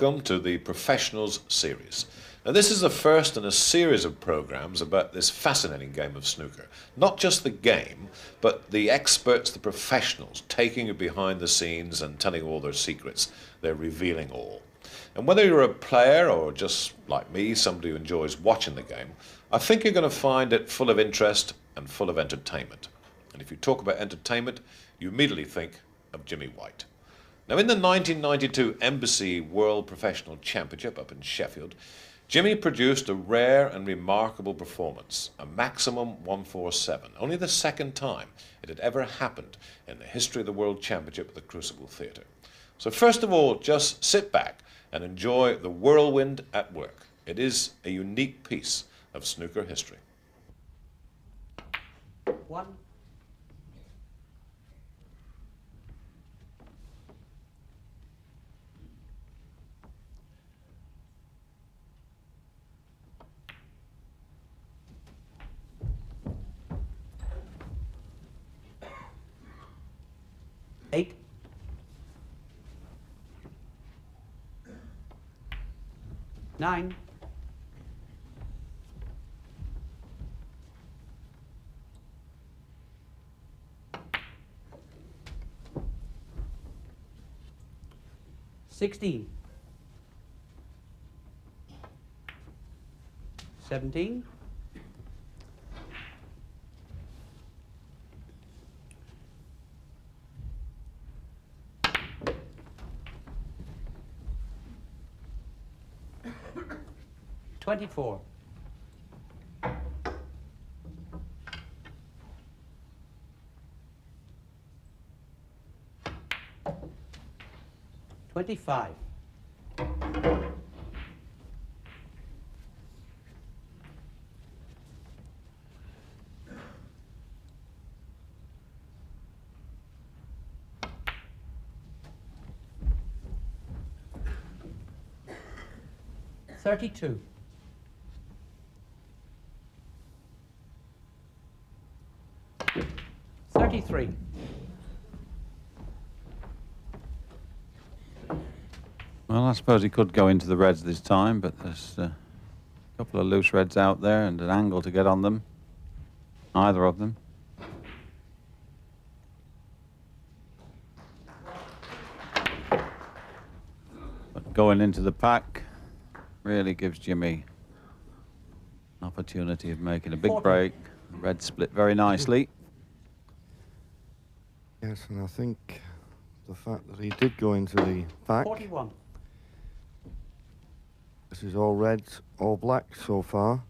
welcome to the Professionals series. Now, this is the first in a series of programs about this fascinating game of snooker. Not just the game, but the experts, the professionals, taking you behind the scenes and telling all their secrets. They're revealing all. And whether you're a player or just like me, somebody who enjoys watching the game, I think you're going to find it full of interest and full of entertainment. And if you talk about entertainment, you immediately think of Jimmy White. Now, in the 1992 Embassy World Professional Championship up in Sheffield, Jimmy produced a rare and remarkable performance, a maximum 147, only the second time it had ever happened in the history of the World Championship at the Crucible Theatre. So first of all, just sit back and enjoy the whirlwind at work. It is a unique piece of snooker history. 1. Eight. 9. 16. 17. 24. 25. 32. 33. Well, I suppose he could go into the reds this time, but there's a couple of loose reds out there and an angle to get on them. Either of them. But going into the pack really gives Jimmy an opportunity of making a big 40. break. The red split very nicely. Yes, and I think the fact that he did go into the pack. 41. This is all reds, all black so far.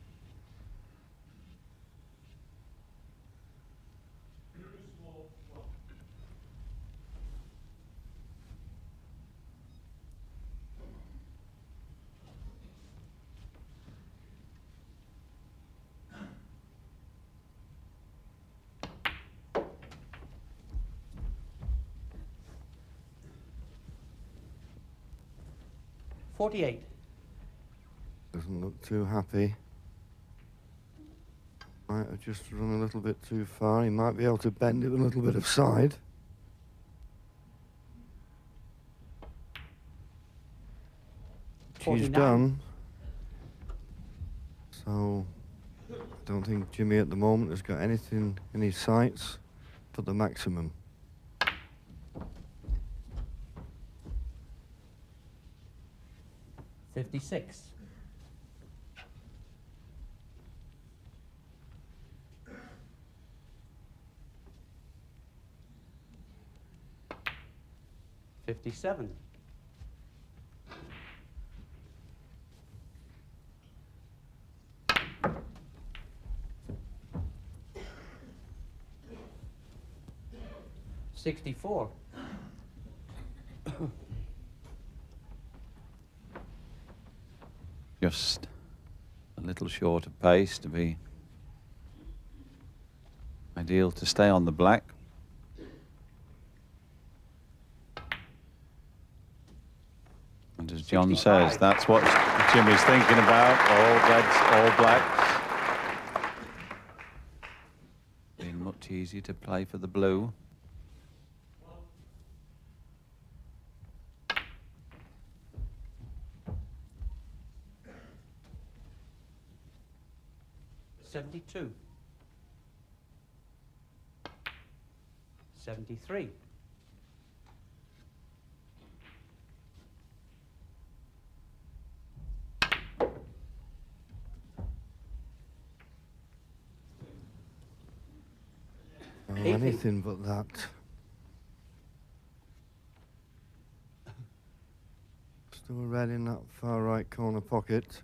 $48. Doesn't look too happy. Might have just run a little bit too far. He might be able to bend it a little bit aside. She's 49. done. So I don't think Jimmy at the moment has got anything in his sights for the maximum. $56. 57. 64. Just a little short of pace to be ideal to stay on the black. And as John 65. says, that's what Jimmy's thinking about. All reds, all black. Being much easier to play for the blue. 72. 73. 80. Anything but that. Still a red in that far right corner pocket.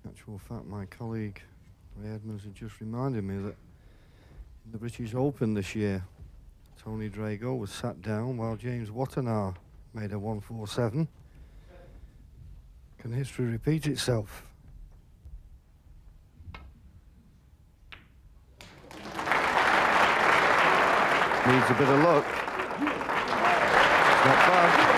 In actual fact, my colleague Ray Edmonds had just reminded me that in the British Open this year, Tony Drago was sat down while James Watanabe made a 147. Can history repeat itself? Needs a bit of luck. It's not bad.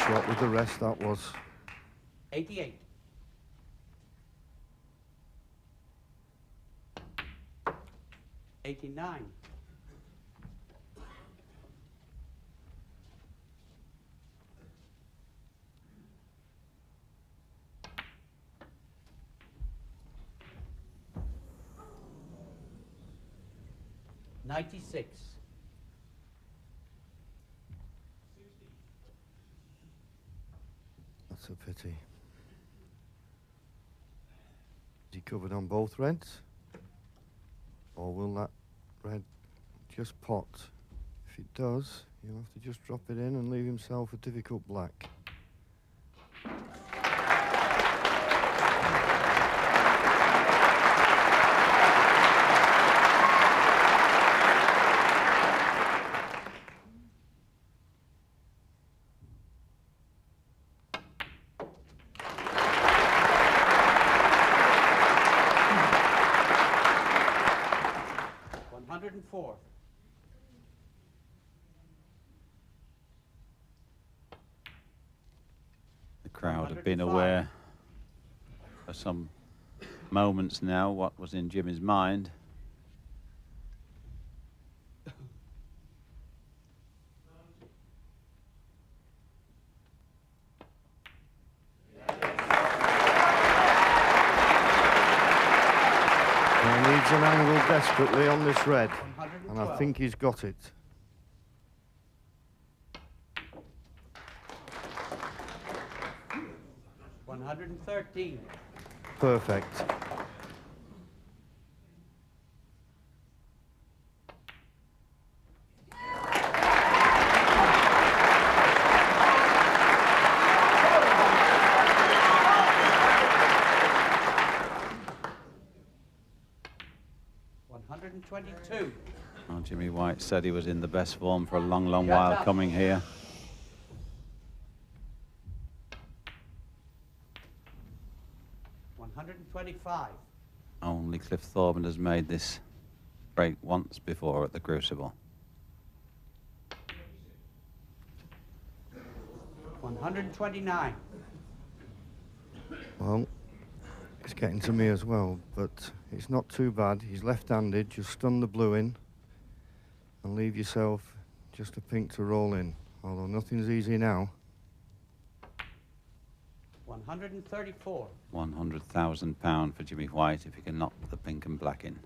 Shot with the rest, that was. 88. 89. 96. That's a pity. Is he covered on both reds? Or will that red just pot? If it does, he'll have to just drop it in and leave himself a difficult black. The crowd have been aware for some moments now what was in Jimmy's mind. He needs an angle desperately on this red, and I think he's got it. $113. Perfect. $122. Oh, Jimmy White said he was in the best form for a long, long while coming here. $125. Only Cliff Thorburn has made this break once before at the Crucible. $129. Well, it's getting to me as well, but it's not too bad. He's left-handed. Just stun the blue in and leave yourself just a pink to roll in, although nothing's easy now. 134. £100,000 for Jimmy White if he can knock the pink and black in.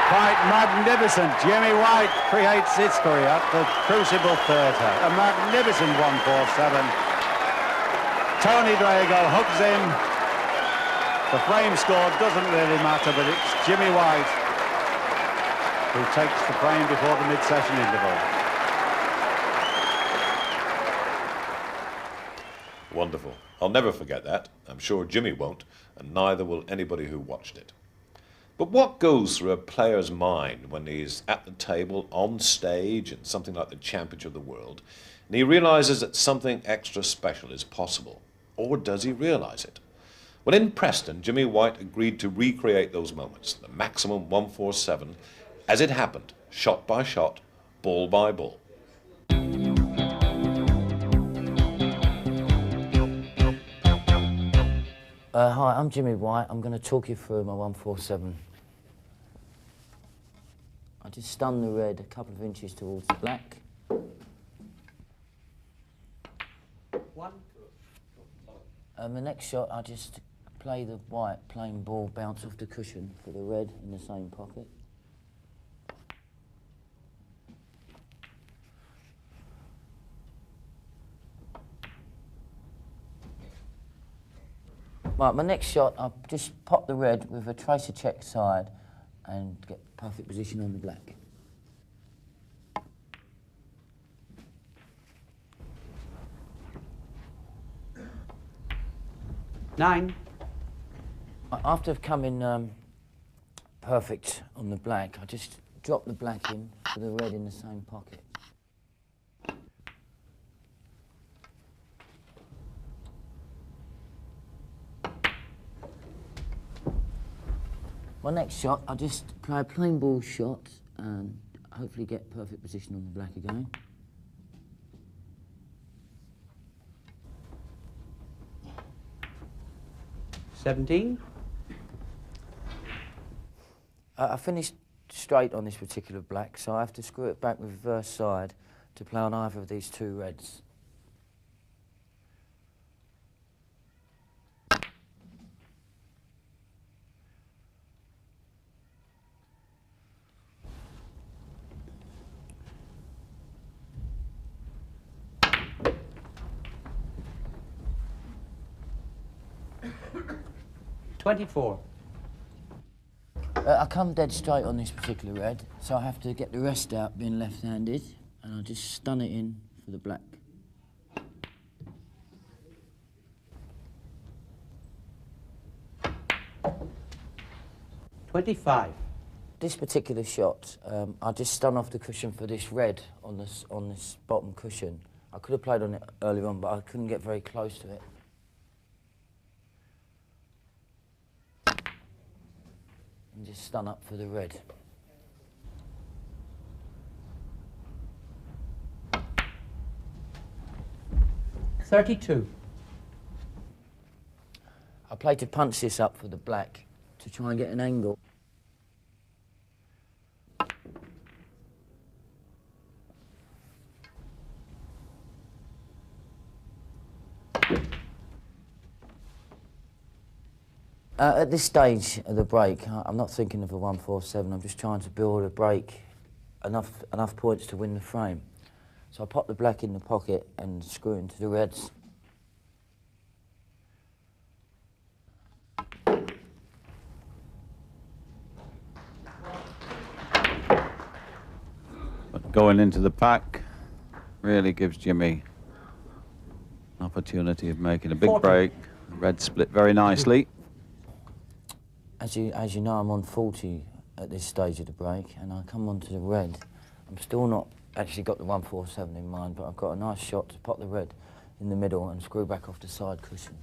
Quite magnificent. Jimmy White creates history at the Crucible Theatre. A magnificent 147. Tony Drago hugs in. The frame score doesn't really matter, but it's Jimmy White who takes the frame before the mid-session interval. Wonderful. I'll never forget that. I'm sure Jimmy won't, and neither will anybody who watched it. But what goes through a player's mind when he's at the table, on stage, in something like the Championship of the World, and he realises that something extra special is possible? Or does he realise it? Well, in Preston, Jimmy White agreed to recreate those moments, the maximum 147, as it happened, shot by shot, ball by ball. Hi, I'm Jimmy White. I'm going to talk you through my 147. I just stun the red a couple of inches towards the black. 1. The next shot, I just play the white, plain ball, bounce off the cushion for the red in the same pocket. Right, my next shot, I'll just pop the red with a tracer check side and get perfect position on the black. Nine. After I've come in perfect on the black, I just drop the black in for the red in the same pocket. My next shot, I just play a plain ball shot and hopefully get perfect position on the black again. $17. I finished straight on this particular black, so I have to screw it back with reverse side to play on either of these two reds. $24. I come dead straight on this particular red, so I have to get the rest out being left-handed, and I just stun it in for the black. $25. This particular shot, I just stun off the cushion for this red on this bottom cushion. I could have played on it earlier on, but I couldn't get very close to it. And just stun up for the red. $32. I play to punch this up for the black to try and get an angle. At this stage of the break, I'm not thinking of a 147. I'm just trying to build a break, enough points to win the frame. So I pop the black in the pocket and screw into the reds. But going into the pack really gives Jimmy an opportunity of making a big 40. break. The red split very nicely. As you know, I'm on 40 at this stage of the break, and I come onto the red. I'm still not actually got the 147 in mind, but I've got a nice shot to pop the red in the middle and screw back off the side cushion.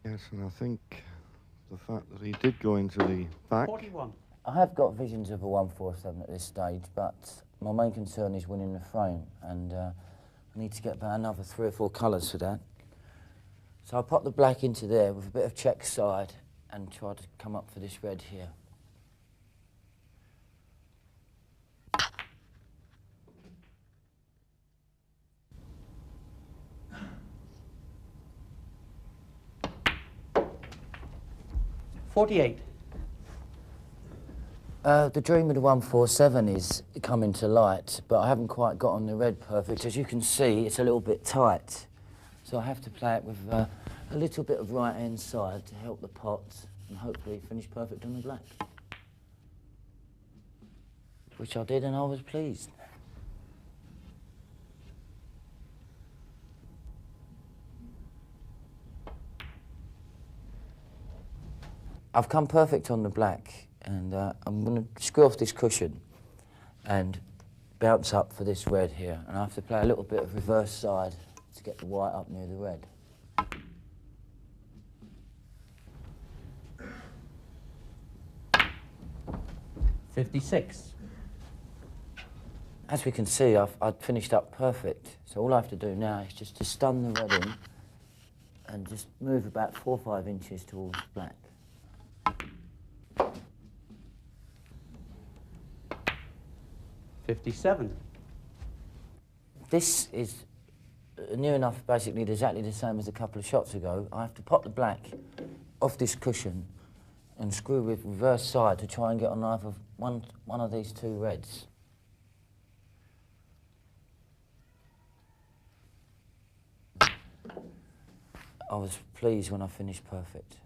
Yes, and I think the fact that he did go into the back. 41. I have got visions of a 147 at this stage, but my main concern is winning the frame, and I need to get about another 3 or 4 colours for that. So I pop the black into there with a bit of check side and try to come up for this red here. $48. The dream of the 147 is coming to light, but I haven't quite got on the red perfect. As you can see, it's a little bit tight. So I have to play it with a little bit of right-hand side to help the pot and hopefully finish perfect on the black. which I did, and I was pleased. I've come perfect on the black, and I'm going to screw off this cushion and bounce up for this red here, and I have to play a little bit of reverse side to get the white up near the red. $56. As we can see, I've finished up perfect, so all I have to do now is just to stun the red in and just move about 4 or 5 inches towards black. $57. This is near enough basically exactly the same as a couple of shots ago. I have to pop the black off this cushion and screw with reverse side to try and get on either one of these two reds. I was pleased when I finished perfect.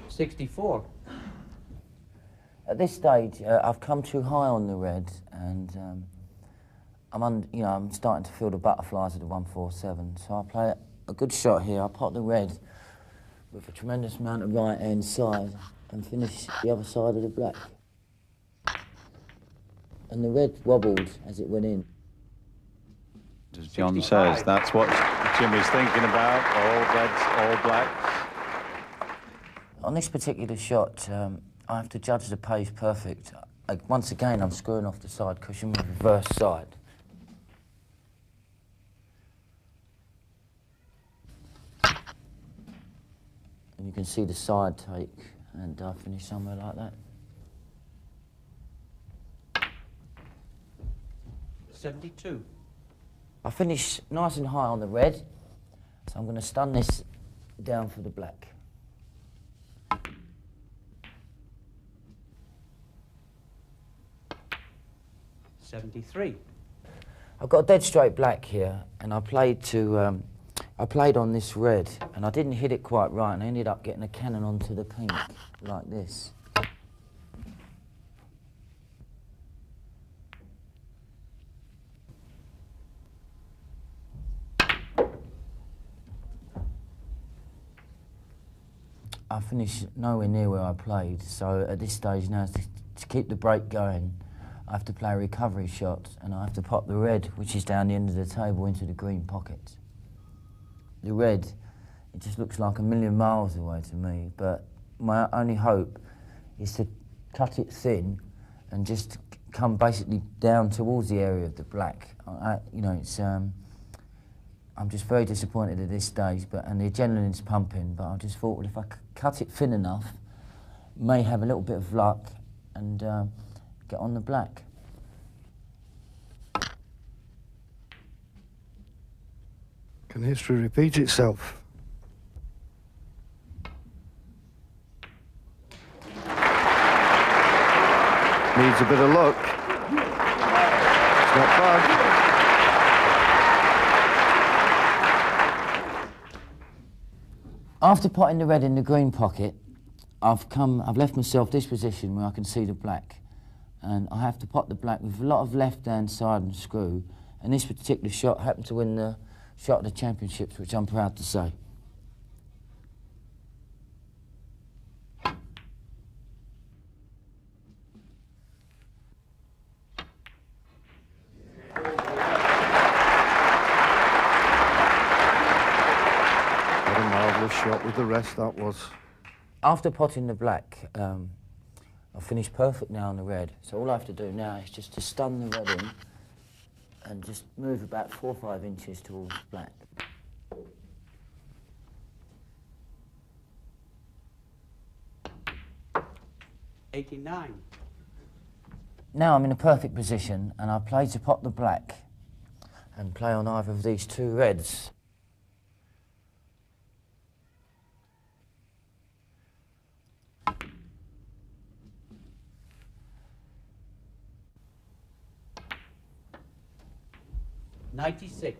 $64. At this stage, I've come too high on the red, and I'm starting to feel the butterflies of the 147. So I play a good shot here. I pot the red with a tremendous amount of right-hand side and finish the other side of the black. And the red wobbled as it went in. As John says, that's what Jimmy's thinking about. All reds, all black. On this particular shot, I have to judge the pace perfect. Once again, I'm screwing off the side cushion with reverse side. And you can see the side take, and I finish somewhere like that. 72. I finish nice and high on the red, so I'm going to stun this down for the black. $73. I've got a dead straight black here, and I played on this red, and I didn't hit it quite right, and I ended up getting a cannon onto the pink, like this. I finished nowhere near where I played, so at this stage now, to keep the break going, I have to play a recovery shot, and I have to pop the red, which is down the end of the table, into the green pocket. The red, it just looks like a million miles away to me, but my only hope is to cut it thin and just come basically down towards the area of the black. I'm just very disappointed at this stage, and the adrenaline's pumping, but I just thought, well, if I cut it thin enough, may have a little bit of luck and get on the black. Can history repeat itself? Needs a bit of luck. It's not bad. After potting the red in the green pocket, I've left myself this position where I can see the black, and I have to pot the black with a lot of left-hand side and screw, and this particular shot happened to win the shot of the championships, which I'm proud to say. What a marvellous shot with the rest that was. After potting the black, I've finished perfect now on the red, so all I have to do now is just to stun the red in and just move about 4 or 5 inches towards black. $89. Now I'm in a perfect position, and I play to pot the black and play on either of these two reds. $96.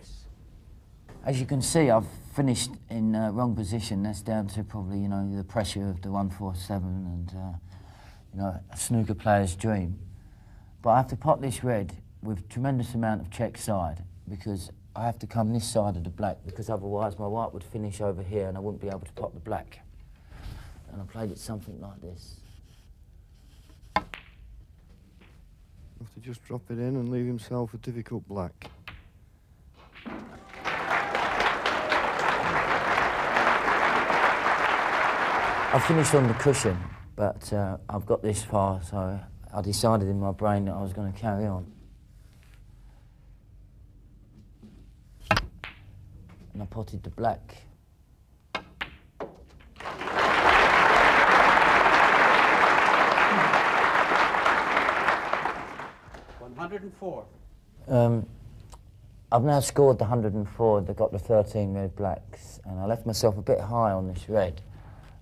As you can see, I've finished in wrong position. That's down to probably, you know, the pressure of the 147 and, you know, a snooker player's dream. But I have to pot this red with tremendous amount of check side because I have to come this side of the black because otherwise my white would finish over here and I wouldn't be able to pot the black. And I played it something like this. Have to just drop it in and leave himself a difficult black. I finished on the cushion, but I've got this far, so I decided in my brain that I was going to carry on. And I potted the black. I've now scored the 104. They've got the 13 red blacks, and I left myself a bit high on this red.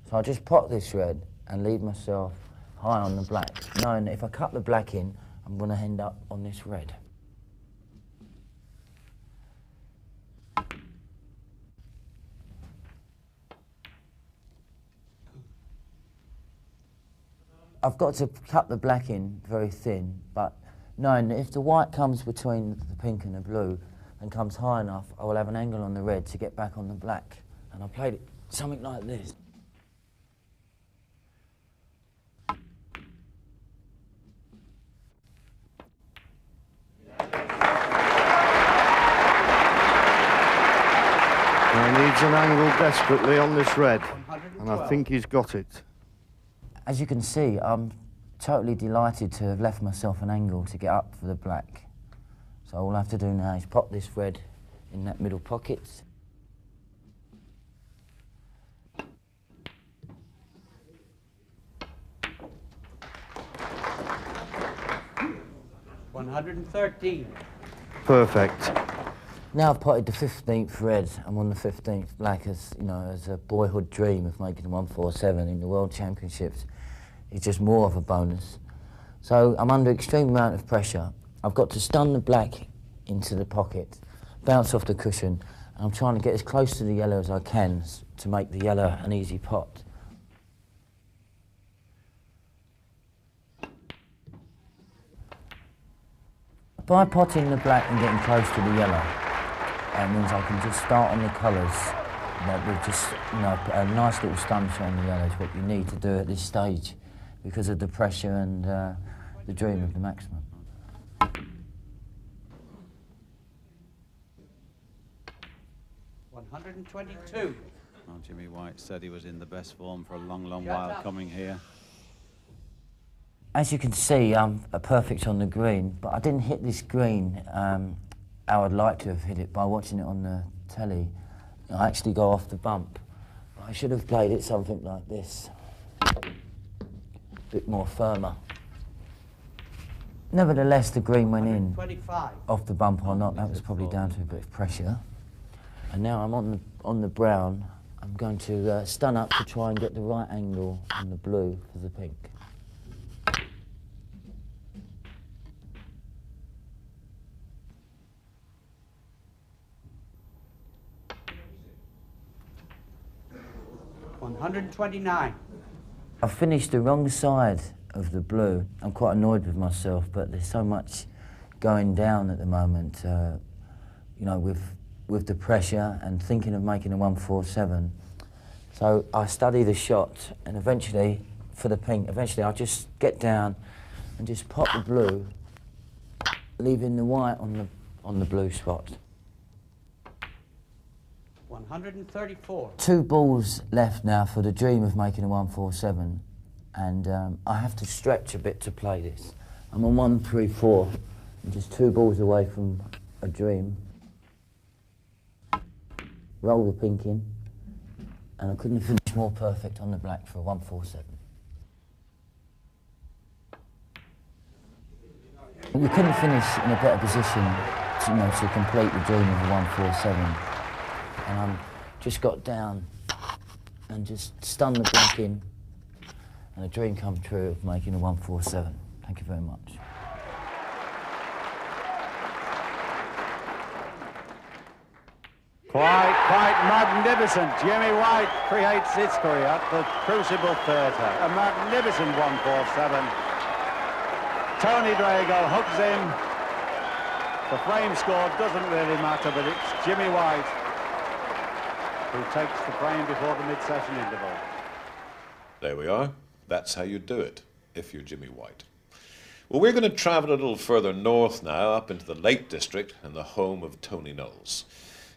So I just pot this red and leave myself high on the black, knowing that if I cut the black in, I'm going to end up on this red. I've got to cut the black in very thin, but knowing that if the white comes between the pink and the blue and comes high enough, I will have an angle on the red to get back on the black. And I played it something like this. He needs an angle desperately on this red, and I think he's got it. As you can see, I'm totally delighted to have left myself an angle to get up for the black. So all I have to do now is pop this red in that middle pocket. $113. Perfect. Now I've potted the 15th red. I'm on the 15th black as, you know, as a boyhood dream of making a 147 in the World Championships. It's just more of a bonus. So I'm under extreme amount of pressure. I've got to stun the black into the pocket, bounce off the cushion, and I'm trying to get as close to the yellow as I can to make the yellow an easy pot. By potting the black and getting close to the yellow, it means I can just start on the colours. With just, you know, a nice little stunch on the yellow is what you need to do at this stage because of the pressure and the dream of the maximum. $122. Well, Jimmy White said he was in the best form for a long, long while coming here. As you can see, I'm a perfect on the green, but I didn't hit this green how I'd like to have hit it by watching it on the telly. I actually go off the bump. I should have played it something like this, a bit more firmer. Nevertheless, the green went in. 125. Off the bump or not, that was probably down to a bit of pressure. And now I'm on the brown. I'm going to stun up to try and get the right angle on the blue for the pink. $129. I've finished the wrong side of the blue. I'm quite annoyed with myself, but there's so much going down at the moment, you know, with the pressure and thinking of making a 147. So I study the shot, and eventually, for the pink, eventually I'll just get down and just pop the blue, leaving the white on the blue spot. 134. 2 balls left now for the dream of making a 147, and I have to stretch a bit to play this. I'm on 134, and just 2 balls away from a dream. Roll the pink in, and I couldn't finish more perfect on the black for a 147. You couldn't finish in a better position to, you know, to complete the dream of a 147. And I just got down and just stunned the black in, and a dream come true of making a 147. Thank you very much. Quite magnificent. Jimmy White creates history at the Crucible Theatre. A magnificent 147. Tony Drago hugs him. The frame score doesn't really matter, but it's Jimmy White who takes the frame before the mid-session interval. There we are. That's how you do it, if you're Jimmy White. Well, we're going to travel a little further north now, up into the Lake District and the home of Tony Knowles.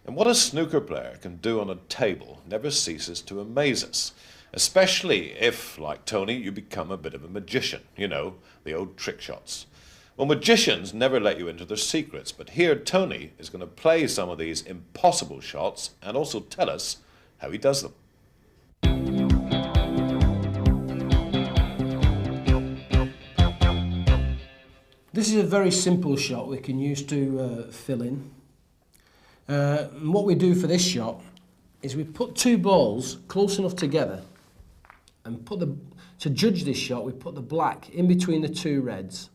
And what a snooker player can do on a table never ceases to amaze us, especially if, like Tony, you become a bit of a magician, you know, the old trick shots. Well, magicians never let you into their secrets, but here Tony is going to play some of these impossible shots and also tell us how he does them. This is a very simple shot we can use to fill in. And what we do for this shot is we put two balls close enough together and to judge this shot, we put the black in between the two reds,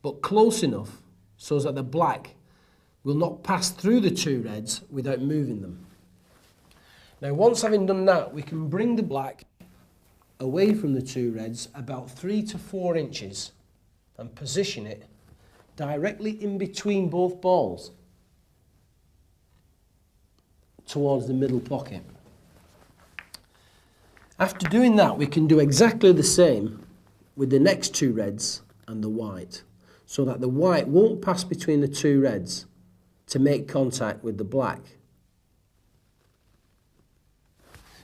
but close enough so that the black will not pass through the two reds without moving them. Now, once having done that, we can bring the black away from the two reds about 3 to 4 inches and position it directly in between both balls towards the middle pocket. After doing that, we can do exactly the same with the next two reds and the white, so that the white won't pass between the two reds to make contact with the black.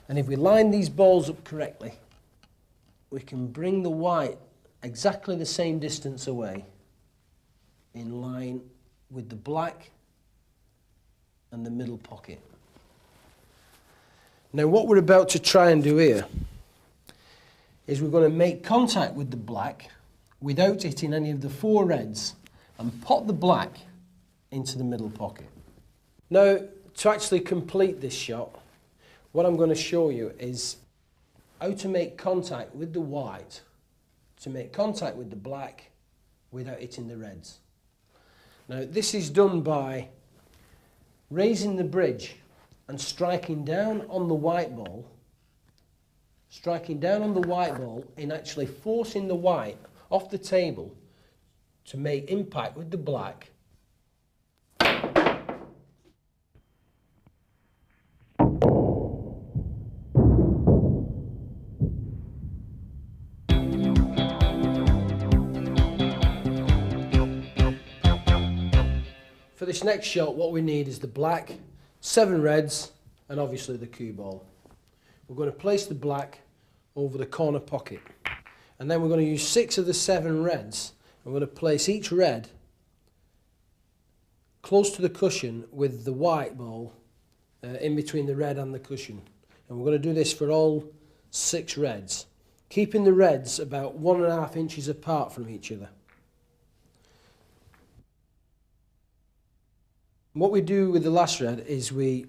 And if we line these balls up correctly, we can bring the white exactly the same distance away in line with the black and the middle pocket. Now, what we're about to try and do here is we're going to make contact with the black without hitting any of the 4 reds and pop the black into the middle pocket. Now, to actually complete this shot, what I'm going to show you is how to make contact with the white, to make contact with the black without hitting the reds. Now, this is done by raising the bridge and striking down on the white ball, and actually forcing the white off the table to make impact with the black. For this next shot, what we need is the black, 7 reds, and obviously the cue ball. We're going to place the black over the corner pocket, and then we're going to use 6 of the 7 reds, and we're going to place each red close to the cushion with the white ball in between the red and the cushion. And we're going to do this for all 6 reds, keeping the reds about 1.5 inches apart from each other. What we do with the last red is we've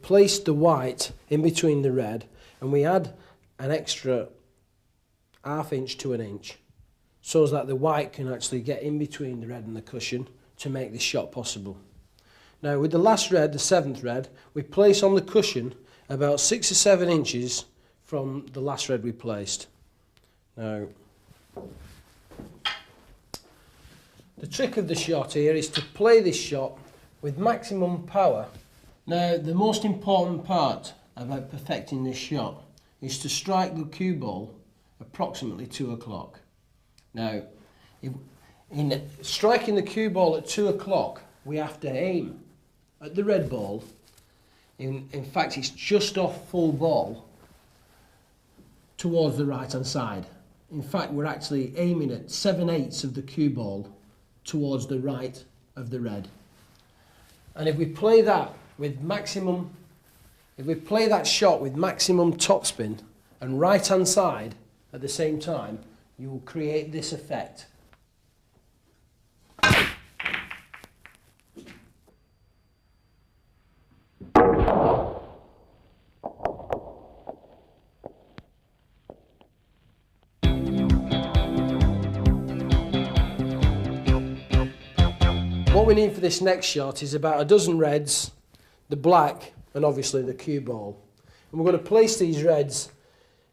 placed the white in between the red, and we add an extra 1/2 inch to 1 inch so that the white can actually get in between the red and the cushion to make this shot possible. Now, with the last red, the 7th red, we place on the cushion about 6 or 7 inches from the last red we placed. Now, the trick of the shot here is to play this shot with maximum power. Now, the most important part about perfecting this shot is to strike the cue ball approximately 2 o'clock. Now, in striking the cue ball at 2 o'clock, we have to aim at the red ball. In fact, it's just off full ball towards the right-hand side. In fact, we're actually aiming at 7/8 of the cue ball towards the right of the red. And if we play that shot with maximum topspin and right-hand side at the same time, you will create this effect. What we need for this next shot is about a dozen reds, the black, and obviously the cue ball. And we're going to place these reds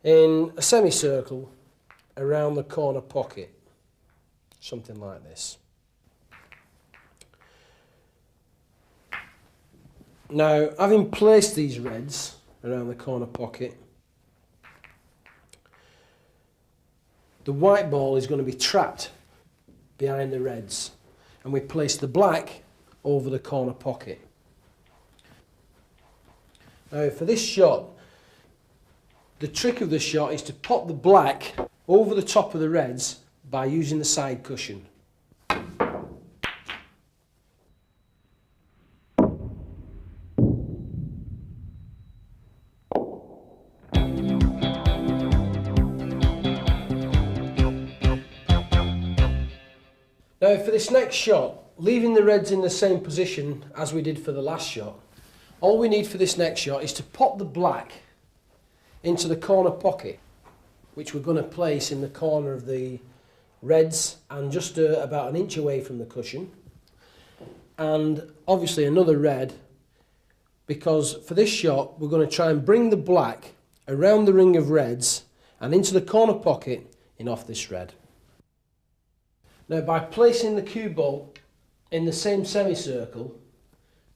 in a semicircle around the corner pocket, something like this. Now, having placed these reds around the corner pocket, the white ball is going to be trapped behind the reds, and we place the black over the corner pocket. Now, for this shot, the trick of the shot is to pop the black over the top of the reds by using the side cushion. Now for this next shot, leaving the reds in the same position as we did for the last shot, all we need for this next shot is to pop the black into the corner pocket, which we're going to place in the corner of the reds and just about an inch away from the cushion. And obviously another red, because for this shot we're going to try and bring the black around the ring of reds and into the corner pocket in off this red. Now by placing the cue ball in the same semicircle,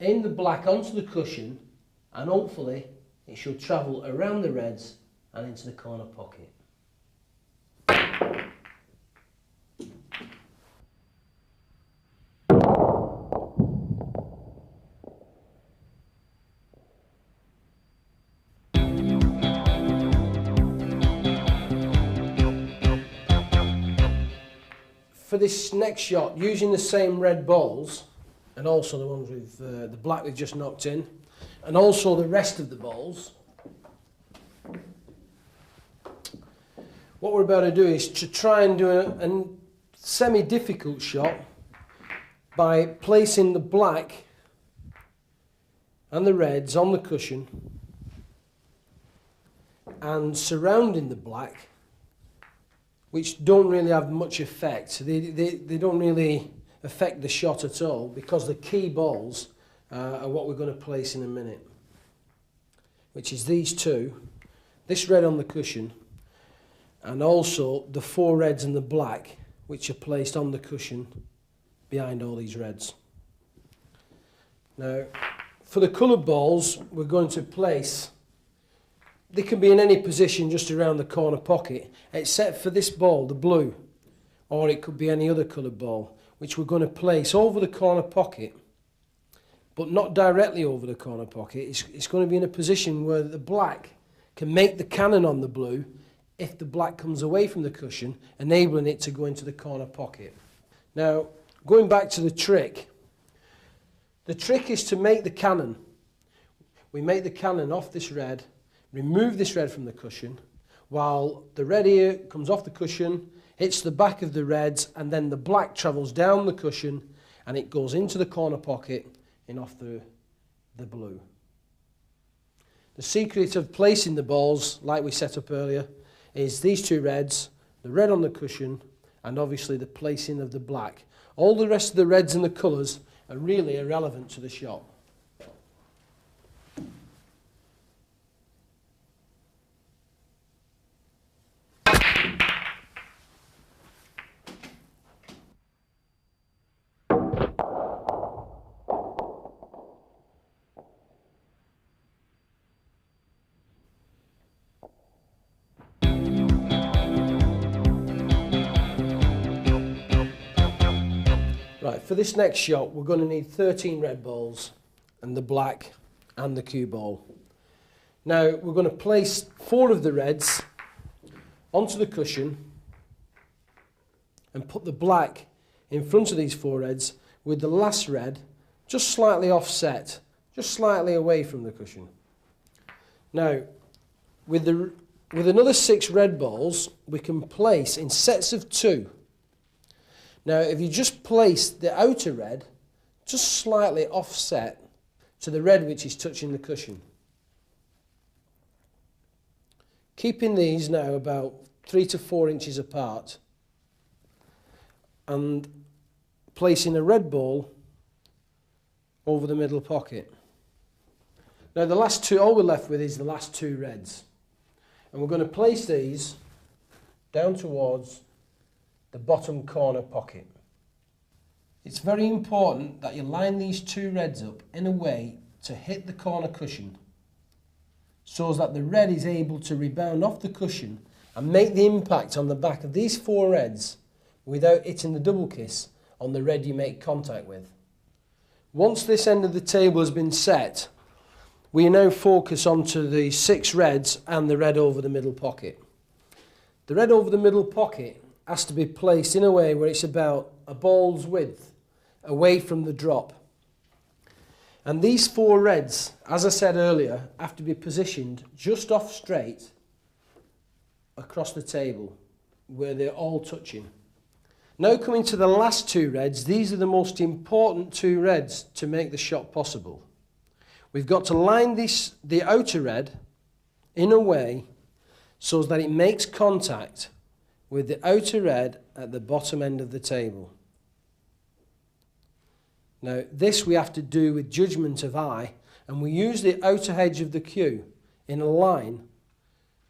aim the black onto the cushion and hopefully it should travel around the reds and into the corner pocket. For this next shot, using the same red balls, and also the ones with the black we've just knocked in, and also the rest of the balls, what we're about to do is to try and do a semi-difficult shot by placing the black and the reds on the cushion and surrounding the black, which don't really have much effect. They don't really affect the shot at all because the key balls are what we're going to place in a minute, which is these two, this red on the cushion and also the four reds and the black which are placed on the cushion behind all these reds. Now for the coloured balls we're going to place, they can be in any position just around the corner pocket, except for this ball, the blue, or it could be any other coloured ball, which we're going to place over the corner pocket, but not directly over the corner pocket. It's going to be in a position where the black can make the cannon on the blue if the black comes away from the cushion, enabling it to go into the corner pocket. Now, going back to the trick is to make the cannon. We make the cannon off this red, remove this red from the cushion, while the red here comes off the cushion, hits the back of the reds, and then the black travels down the cushion and it goes into the corner pocket and off the blue. The secret of placing the balls, like we set up earlier, is these two reds, the red on the cushion, and obviously the placing of the black. All the rest of the reds and the colours are really irrelevant to the shot. Right, for this next shot we're going to need 13 red balls and the black and the cue ball. Now we're going to place 4 of the reds onto the cushion and put the black in front of these 4 reds with the last red just slightly offset, just slightly away from the cushion. Now with another 6 red balls we can place in sets of 2. Now if you just place the outer red just slightly offset to the red which is touching the cushion. Keeping these now about 3 to 4 inches apart and placing a red ball over the middle pocket. Now the last two, all we're left with is the last two reds. And we're going to place these down towards the bottom corner pocket. It's very important that you line these two reds up in a way to hit the corner cushion, so that the red is able to rebound off the cushion and make the impact on the back of these four reds without hitting the double kiss on the red you make contact with. Once this end of the table has been set, we now focus onto the 6 reds and the red over the middle pocket. The red over the middle pocket has to be placed in a way where it's about a ball's width away from the drop. And these 4 reds, as I said earlier, have to be positioned just off straight across the table where they're all touching. Now coming to the last 2 reds, these are the most important 2 reds to make the shot possible. We've got to line the outer red in a way so that it makes contact with the outer red at the bottom end of the table. Now this we have to do with judgment of eye, and we use the outer edge of the cue in a line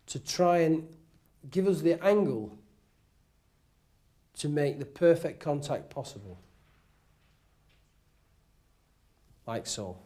to try and give us the angle to make the perfect contact possible. Like so.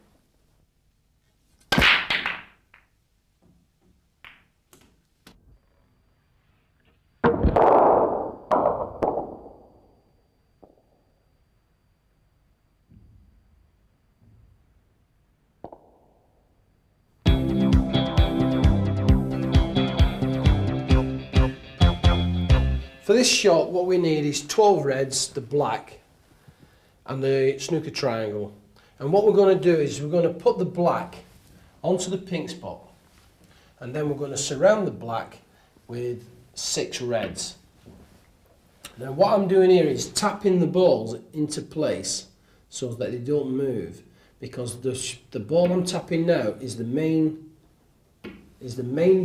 For this shot, what we need is 12 reds, the black, and the snooker triangle. And what we're going to do is we're going to put the black onto the pink spot, and then we're going to surround the black with 6 reds. Now what I'm doing here is tapping the balls into place so that they don't move, because the ball I'm tapping now is the main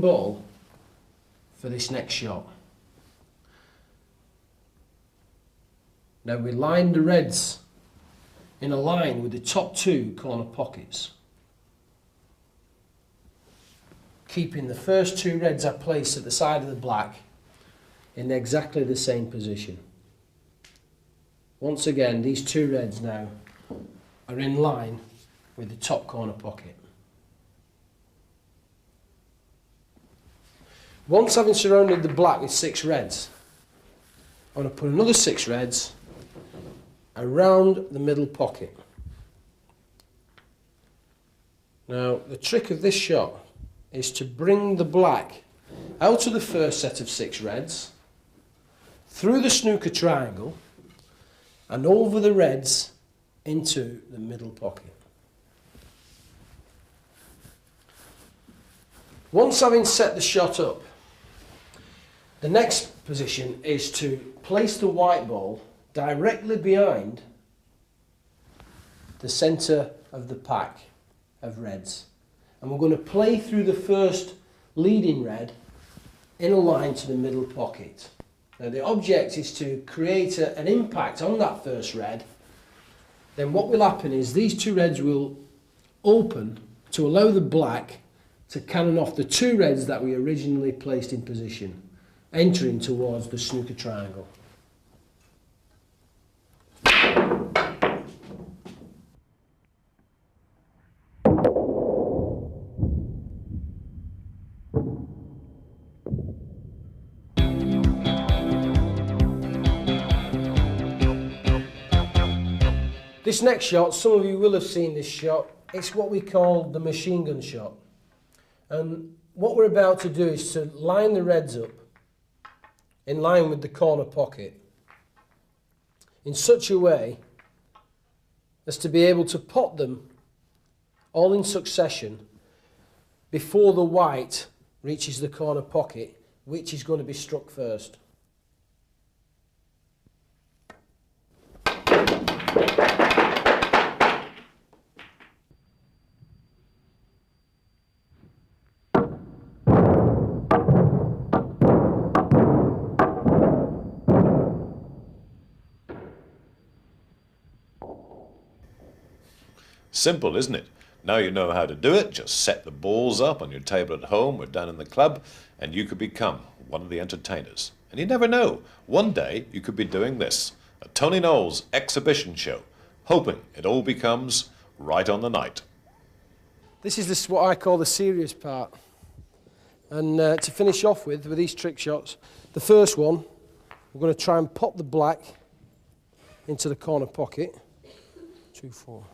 ball for this next shot. Now we line the reds in a line with the top 2 corner pockets, keeping the first 2 reds I place at the side of the black in exactly the same position. Once again, these 2 reds now are in line with the top corner pocket. Once having surrounded the black with 6 reds, I'm going to put another 6 reds around the middle pocket. Now the trick of this shot is to bring the black out of the first set of 6 reds, through the snooker triangle and over the reds into the middle pocket. Once having set the shot up, the next position is to place the white ball directly behind the centre of the pack of reds, and we're going to play through the first leading red in a line to the middle pocket. Now the object is to create an impact on that first red. Then what will happen is these 2 reds will open to allow the black to cannon off the 2 reds that we originally placed in position, entering towards the snooker triangle. This next shot, some of you will have seen this shot. It's what we call the machine gun shot. And what we're about to do is to line the reds up in line with the corner pocket in such a way as to be able to pot them all in succession before the white reaches the corner pocket, which is going to be struck first. Simple, isn't it? Now you know how to do it, just set the balls up on your table at home or down in the club, and you could become one of the entertainers. And you never know, one day you could be doing this, a Tony Knowles exhibition show, hoping it all becomes right on the night. This is what I call the serious part. And to finish off with these trick shots, the first one, we're going to try and pop the black into the corner pocket. 2, 4.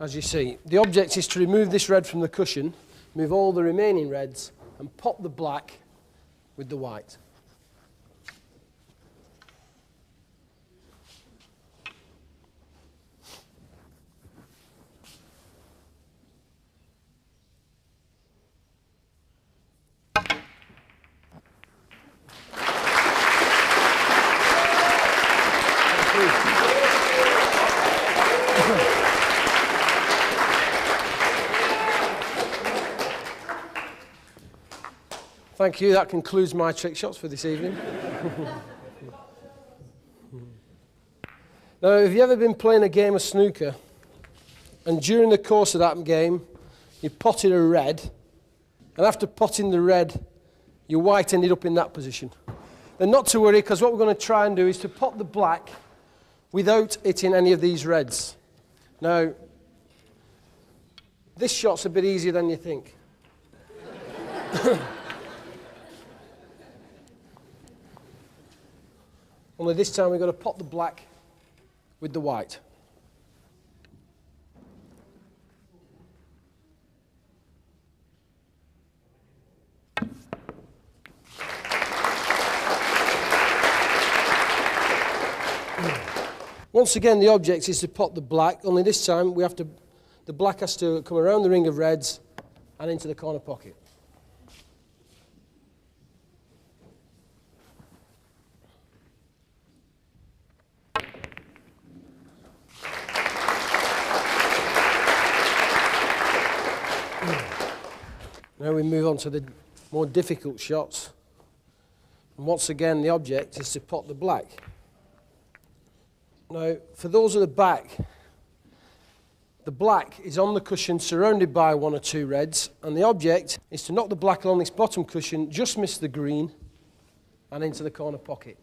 As you see, the object is to remove this red from the cushion, move all the remaining reds, and pop the black with the white. Thank you. That concludes my trick shots for this evening. Now, have you ever been playing a game of snooker and during the course of that game you potted a red, and after potting the red your white ended up in that position? Then not to worry, because what we're going to try and do is to pot the black without hitting any of these reds. Now, this shot's a bit easier than you think. Only this time we've got to pot the black with the white. Once again, the object is to pot the black, only this time the black has to come around the ring of reds and into the corner pocket. Now we move on to the more difficult shots. And once again, the object is to pot the black. Now, for those at the back, the black is on the cushion surrounded by 1 or 2 reds, and the object is to knock the black along this bottom cushion, just miss the green, and into the corner pocket.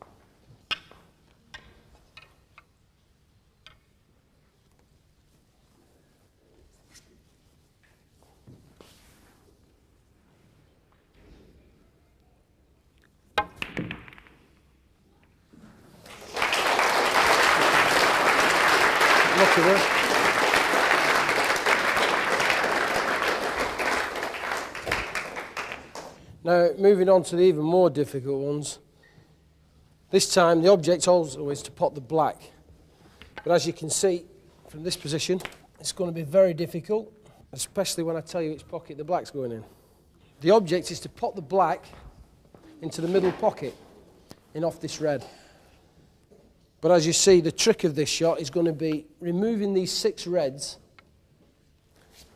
Look at it. Now, moving on to the even more difficult ones. This time, the object also is to pot the black. But as you can see from this position, it's going to be very difficult, especially when I tell you which pocket the black's going in. The object is to pot the black into the middle pocket, in off this red. But as you see, the trick of this shot is going to be removing these 6 reds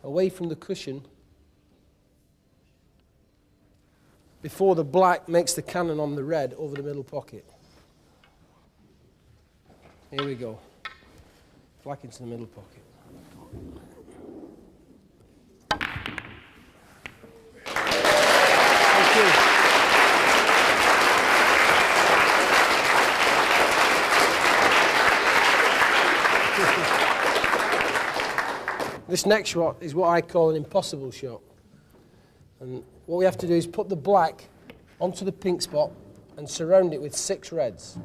away from the cushion before the black makes the cannon on the red over the middle pocket. Here we go. Black into the middle pocket. Thank you. This next shot is what I call an impossible shot. And what we have to do is put the black onto the pink spot and surround it with 6 reds.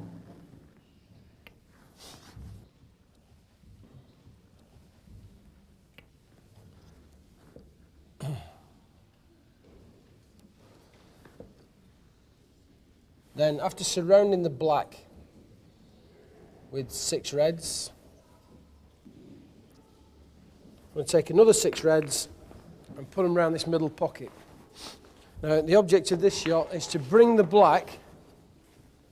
Then, after surrounding the black with 6 reds, I'm going to take another 6 reds and put them around this middle pocket. Now, the object of this shot is to bring the black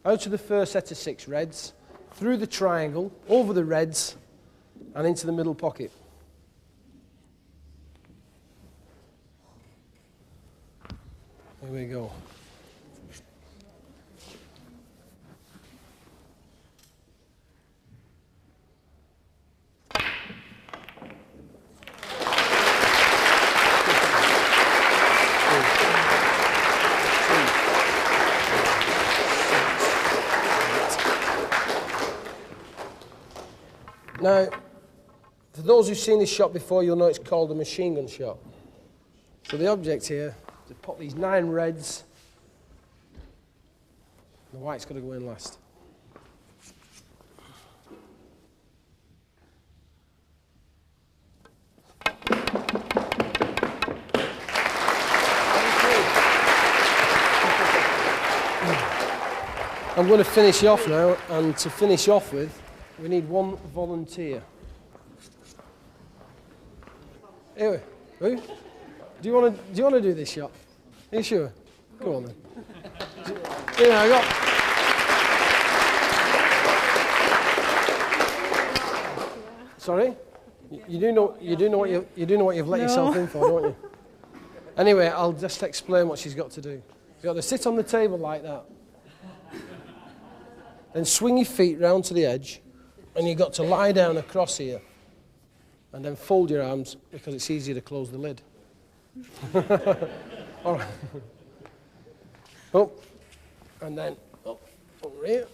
out of the first set of 6 reds, through the triangle, over the reds, and into the middle pocket. Here we go. Now, for those who've seen this shot before, you'll know it's called a machine gun shot. So the object here is to pop these 9 reds. The white's got to go in last. I'm going to finish off now, and to finish off with, we need one volunteer. Anyway, who? Do you want to do this shot? Are you sure? Go on then. Here I got. Sorry? You do know what you've let yourself in for, don't you? Anyway, I'll just explain what she's got to do. You've got to sit on the table like that. Then swing your feet round to the edge, and you've got to lie down across here, and then fold your arms because it's easier to close the lid. All right. Up, and then up over here.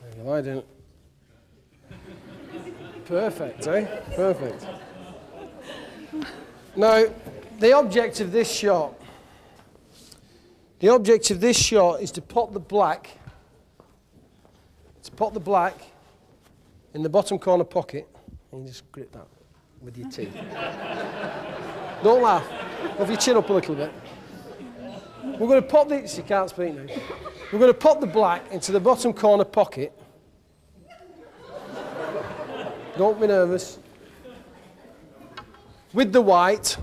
There you lie down. Perfect, eh? Perfect. Now, the object of this shot is to pop the black in the bottom corner pocket, and you just grip that with your teeth. Don't laugh. Move your chin up a little bit. We're going to pop this, you can't speak now. We're going to pop the black into the bottom corner pocket. Don't be nervous. With the white.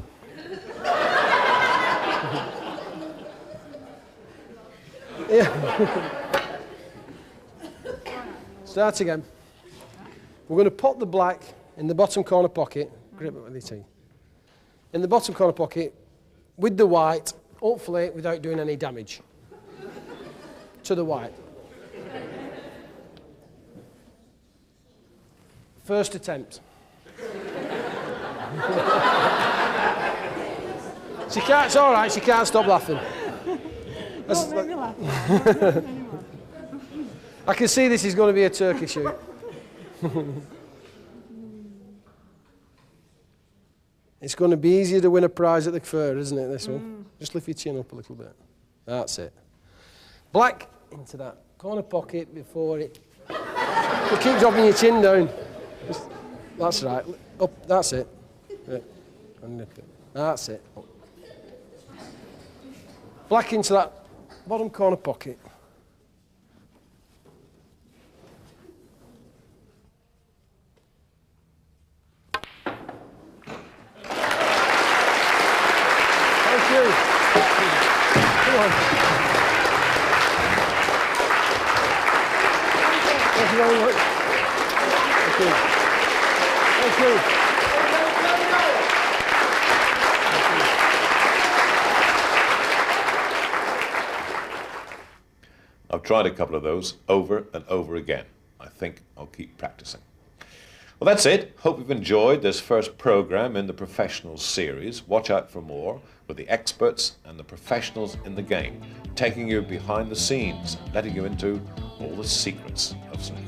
Yeah. Start again. We're going to pop the black in the bottom corner pocket. Grip it with your teeth. In the bottom corner pocket with the white, hopefully without doing any damage to the white. First attempt. She can't, it's all right, she can't stop laughing. Don't make me laugh. I can see this is going to be a turkey shoot. It's going to be easier to win a prize at the fair, isn't it, this one? Just lift your chin up a little bit. That's it. Black into that corner pocket before it keep dropping your chin down. That's right. Up, that's it. Yeah. That's it. Up. Black into that bottom corner pocket. Thank you. Come on. Thank you very much. Thank you. Thank you. I've tried a couple of those over and over again. I think I'll keep practicing. Well, that's it. Hope you've enjoyed this first program in the Professionals series. Watch out for more with the experts and the professionals in the game, taking you behind the scenes, letting you into all the secrets of snooker.